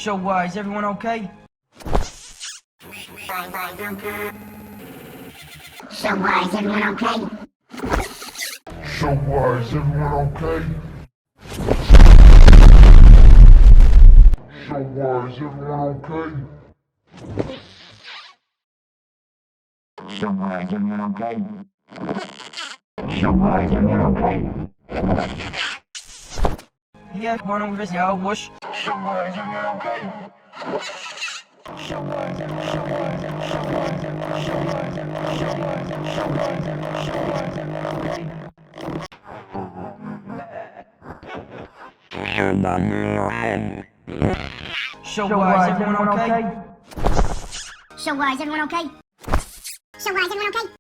is everyone okay? So why is everyone okay? So why is everyone okay? So why is everyone okay? So why is everyone okay? So why is everyone okay? Yeah, come on over this, yeah, Bush. So why is everyone okay? So why is everyone okay? So why is everyone okay? So why is everyone okay? So why is everyone okay? So why is everyone okay? So why is everyone okay? So why is everyone okay? So why is everyone okay?